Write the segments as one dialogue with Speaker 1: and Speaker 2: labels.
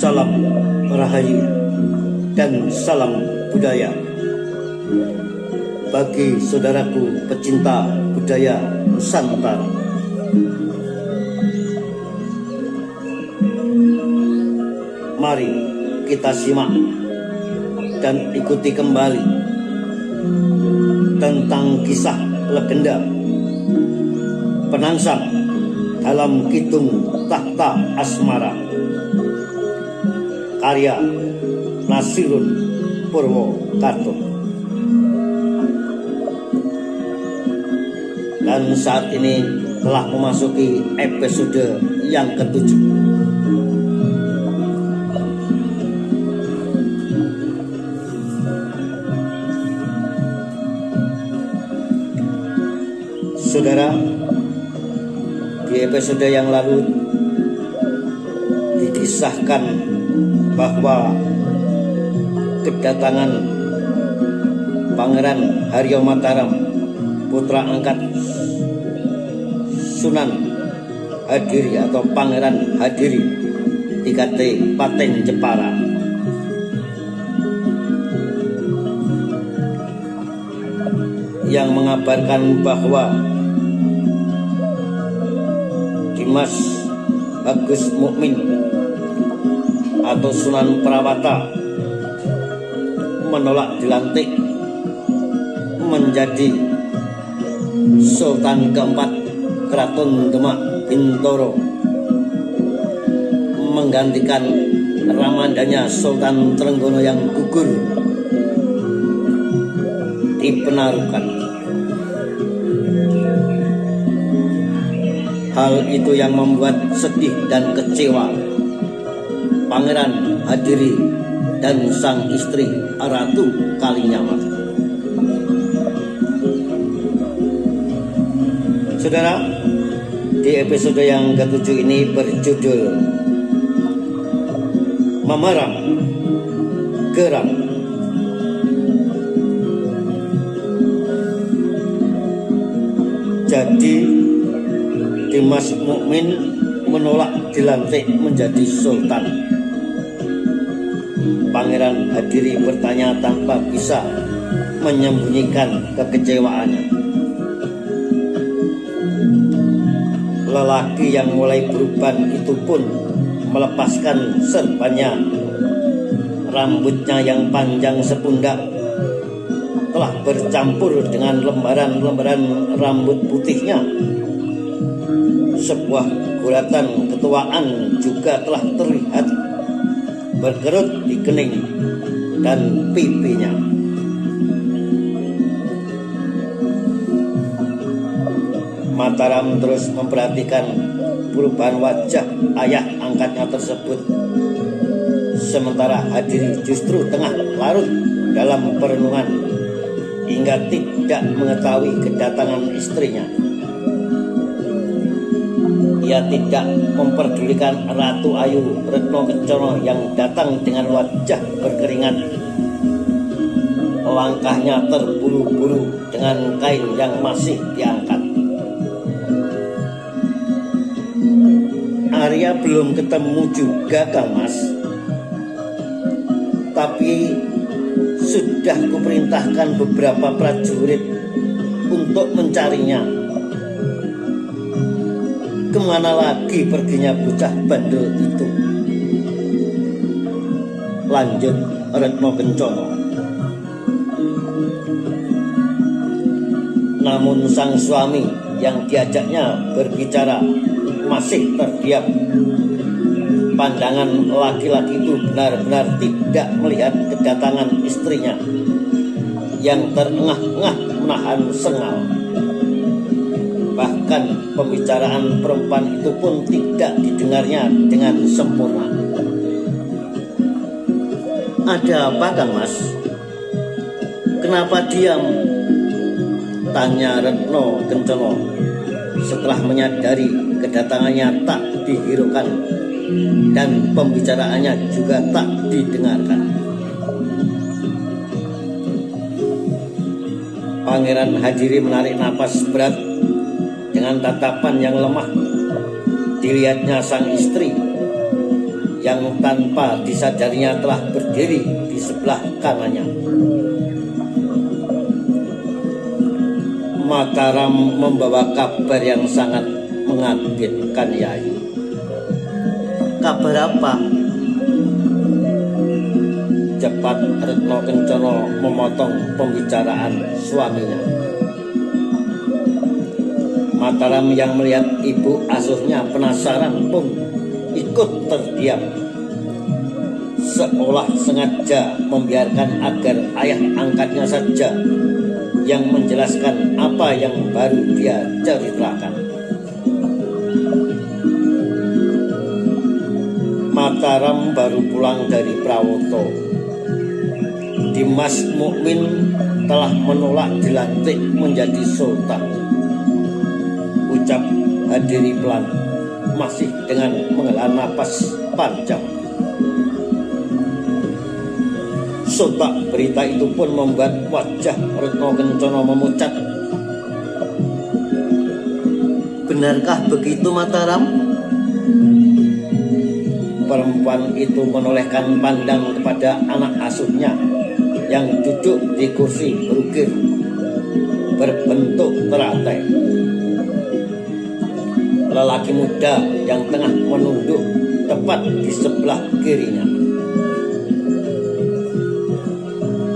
Speaker 1: Salam Rahayu dan salam budaya bagi saudaraku pecinta budaya Nusantara. Mari kita simak dan ikuti kembali tentang kisah legenda Penangsang dalam Kidung Tahta Asmara, karya Nasirun Purwokarto. Dan saat ini telah memasuki episode yang ke-7. Saudara, di episode yang lalu dikisahkan bahwa kedatangan Pangeran Haryo Mataram, putra angkat Sunan Hadiri atau Pangeran Hadiri di Kabupaten Jepara, yang mengabarkan bahwa Dimas Bagus Mukmin atau Sunan Prawata menolak dilantik menjadi Sultan keempat Keraton Demak Bintoro, menggantikan Ramandanya Sultan Trenggono yang gugur di Penarukan. Hal itu yang membuat sedih dan kecewa Pangeran Hadiri dan sang istri Ratu Kalinyamat. Saudara, di episode yang ke-7 ini berjudul Mamaram Geram. Jadi Dimas Mukmin menolak dilantik menjadi sultan. Pangeran Hadiri bertanya tanpa bisa menyembunyikan kekecewaannya. Lelaki yang mulai beruban itu pun melepaskan serbannya. Rambutnya yang panjang sepundak telah bercampur dengan lembaran-lembaran rambut putihnya. Sebuah guratan ketuaan juga telah terlihat berkerut di kening dan pipinya. Mataram terus memperhatikan perubahan wajah ayah angkatnya tersebut, sementara Hadiri justru tengah larut dalam perenungan hingga tidak mengetahui kedatangan istrinya. Ia tidak memperdulikan Ratu Ayu Retno Kencana yang datang dengan wajah berkeringat. Langkahnya terburu-buru dengan kain yang masih diangkat. Arya belum ketemu juga, Kang Mas. Tapi sudah kuperintahkan beberapa prajurit untuk mencarinya. Kemana lagi perginya bocah bandel itu? Lanjut Retno Kencana. Namun sang suami yang diajaknya berbicara masih terdiam. Pandangan laki-laki itu benar-benar tidak melihat kedatangan istrinya yang terengah-engah menahan sengal. Bahkan pembicaraan perempuan itu pun tidak didengarnya dengan sempurna. Ada apa, Kang Mas? Kenapa diam? Tanya Retno Kencana setelah menyadari kedatangannya tak dihiraukan dan pembicaraannya juga tak didengarkan. Pangeran Hadiri menarik napas berat dengan tatapan yang lemah. Dilihatnya sang istri yang tanpa disadarinya telah berdiri di sebelah kanannya. Mataram membawa kabar yang sangat mengagetkan Yai. Kabar apa? Cepat Retno Kencana memotong pembicaraan suaminya. Mataram yang melihat ibu asuhnya penasaran pun ikut terdiam, seolah sengaja membiarkan agar ayah angkatnya saja yang menjelaskan apa yang baru dia ceritakan. Mataram baru pulang dari Prawoto. Dimas Mukmin telah menolak dilantik menjadi sultan. Ucap Hadiri pelan, masih dengan menghela napas panjang. Sontak berita itu pun membuat wajah Retno Kencana memucat. Benarkah begitu Mataram? Perempuan itu menolehkan pandang kepada anak asuhnya yang duduk di kursi berukir berbentuk teratai. Lelaki muda yang tengah menunduk tepat di sebelah kirinya.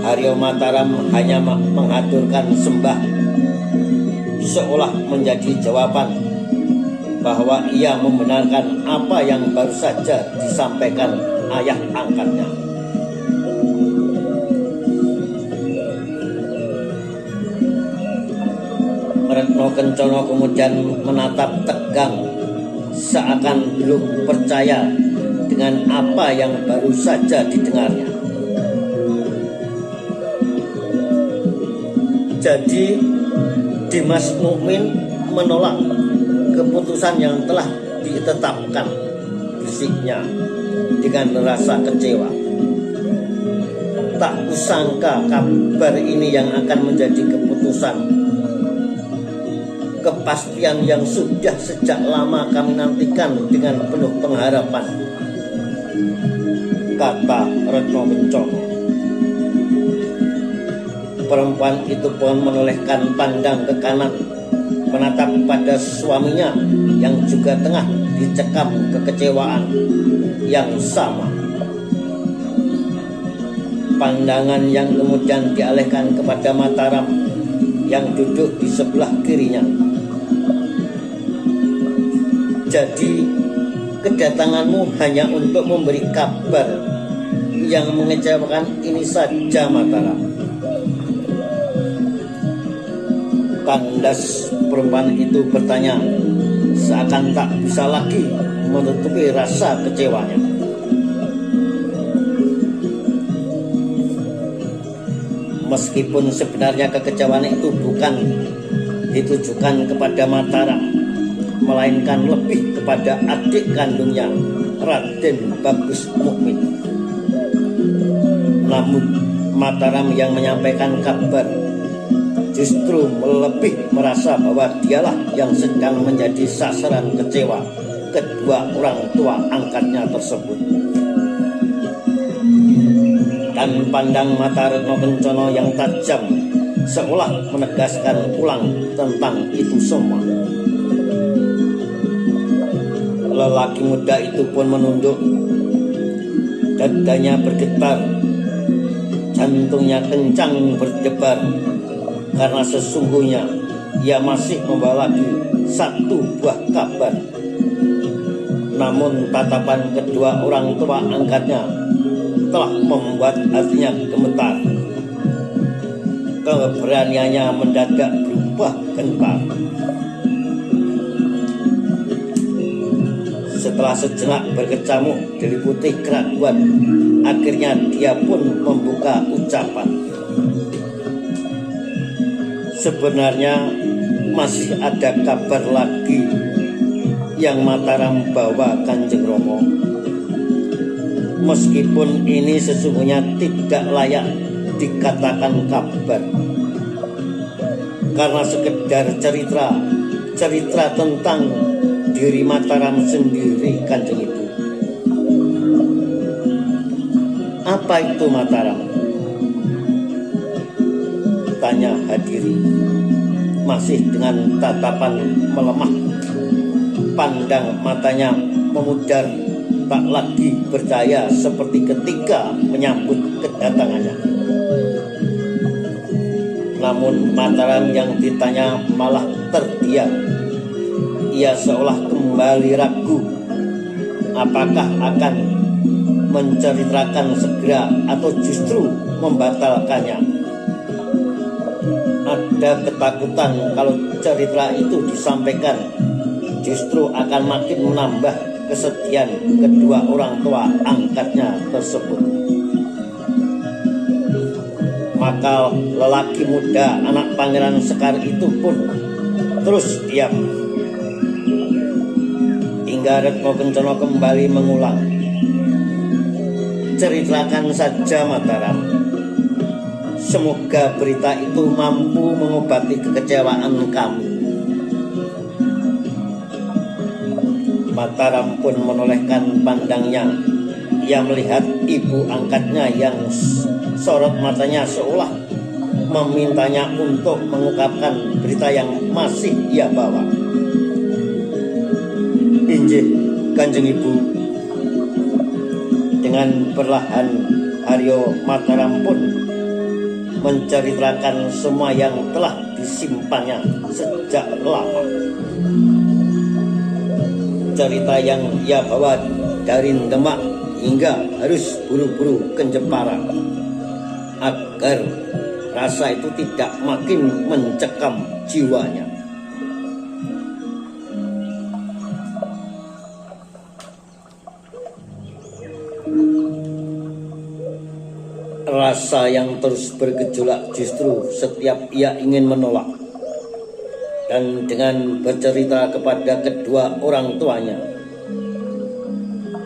Speaker 1: Haryo Mataram hanya mengaturkan sembah, seolah menjadi jawaban bahwa ia membenarkan apa yang baru saja disampaikan ayah angkatnya. Retno Kencana kemudian menatap tegang, seakan belum percaya dengan apa yang baru saja didengarnya. Jadi Dimas Mukmin menolak keputusan yang telah ditetapkan, bisiknya dengan rasa kecewa. Tak kusangka kabar ini yang akan menjadi keputusan, kepastian yang sudah sejak lama kami nantikan dengan penuh pengharapan, kata Retno Kencana. Perempuan itu pun menolehkan pandang ke kanan, menatap pada suaminya yang juga tengah dicekam kekecewaan yang sama. Pandangan yang kemudian dialihkan kepada Mataram yang duduk di sebelah kirinya. Jadi kedatanganmu hanya untuk memberi kabar yang mengecewakan ini saja, Mataram? Kandas perempuan itu bertanya, seakan tak bisa lagi menutupi rasa kecewanya. Meskipun sebenarnya kekecewaan itu bukan ditujukan kepada Mataram, melainkan lebih kepada adik kandungnya, Raden Bagus Mukmin. Namun Mataram yang menyampaikan kabar justru lebih merasa bahwa dialah yang sedang menjadi sasaran kecewa kedua orang tua angkatnya tersebut. Dan pandang mata Retno Kencana yang tajam seolah menegaskan ulang tentang itu semua. Lelaki muda itu pun menunduk, dadanya bergetar, jantungnya kencang berdebar, karena sesungguhnya ia masih membawa lagi satu buah kabar. Namun tatapan kedua orang tua angkatnya telah membuat hatinya gemetar. Keberaniannya mendadak berubah gentar. Setelah sejenak berkecamuk diliputi keraguan, akhirnya dia pun membuka ucapan. Sebenarnya masih ada kabar lagi yang Mataram bawa Kanjeng Rama. Meskipun ini sesungguhnya tidak layak dikatakan kabar, karena sekedar cerita tentang diri Mataram sendiri, Kanjeng Ibu. Apa itu Mataram? Tanya Hadiri, masih dengan tatapan melemah. Pandang matanya memudar, tak lagi berdaya seperti ketika menyambut kedatangannya. Namun Mataram yang ditanya malah terdiam. Ia seolah kembali ragu apakah akan menceritakan segera atau justru membatalkannya. Ada ketakutan kalau cerita itu disampaikan justru akan makin menambah kesedihan kedua orang tua angkatnya tersebut. Maka lelaki muda anak Pangeran Sekar itu pun terus diam. Hingga Retno Kencana kembali mengulang, ceritakan saja Mataram. Semoga berita itu mampu mengobati kekecewaan kamu. Mataram pun menolehkan pandangnya. Ia melihat ibu angkatnya yang sorot matanya seolah memintanya untuk mengungkapkan berita yang masih ia bawa. Injih, Kanjeng Ibu. Dengan perlahan Aryo Mataram pun menceritakan semua yang telah disimpannya sejak lama. Cerita yang ia bawa dari Demak hingga harus buru-buru ke Jepara agar rasa itu tidak makin mencekam jiwanya. Rasa yang terus bergejolak justru setiap ia ingin menolak. Dan dengan bercerita kepada kedua orang tuanya,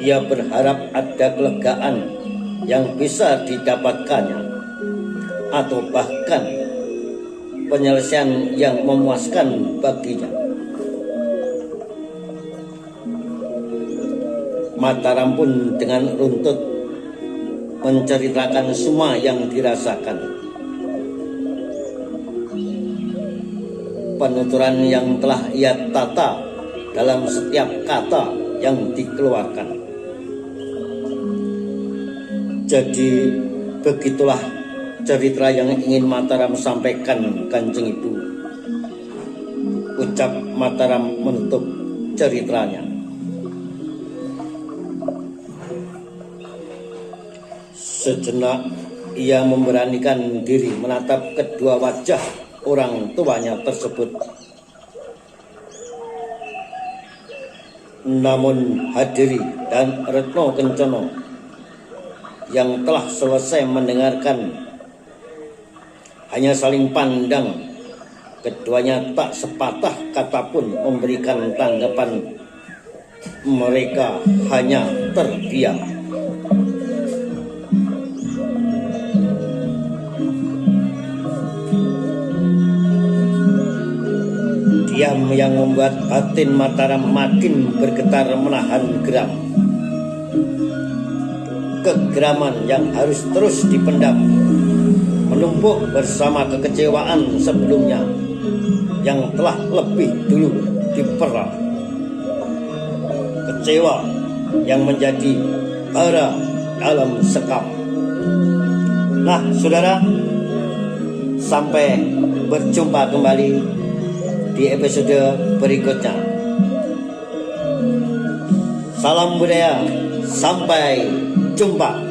Speaker 1: ia berharap ada kelegaan yang bisa didapatkannya, atau bahkan penyelesaian yang memuaskan baginya. Mataram pun dengan runtut menceritakan semua yang dirasakan. Penuturan yang telah ia tata dalam setiap kata yang dikeluarkan. Jadi begitulah cerita yang ingin Mataram sampaikan, Kanjeng Ibu, ucap Mataram menutup ceritanya. Sejenak ia memberanikan diri menatap kedua wajah orang tuanya tersebut. Namun Hadiri dan Retno Kencana yang telah selesai mendengarkan hanya saling pandang. Keduanya tak sepatah kata pun memberikan tanggapan. Mereka hanya terdiam. Diam yang membuat batin Mataram makin bergetar menahan geram. Kegeraman yang harus terus dipendam menumpuk bersama kekecewaan sebelumnya yang telah lebih dulu diperah. Kecewa yang menjadi bara dalam sekam. Nah, saudara, sampai berjumpa kembali di episode berikutnya. Salam budaya, sampai jumpa.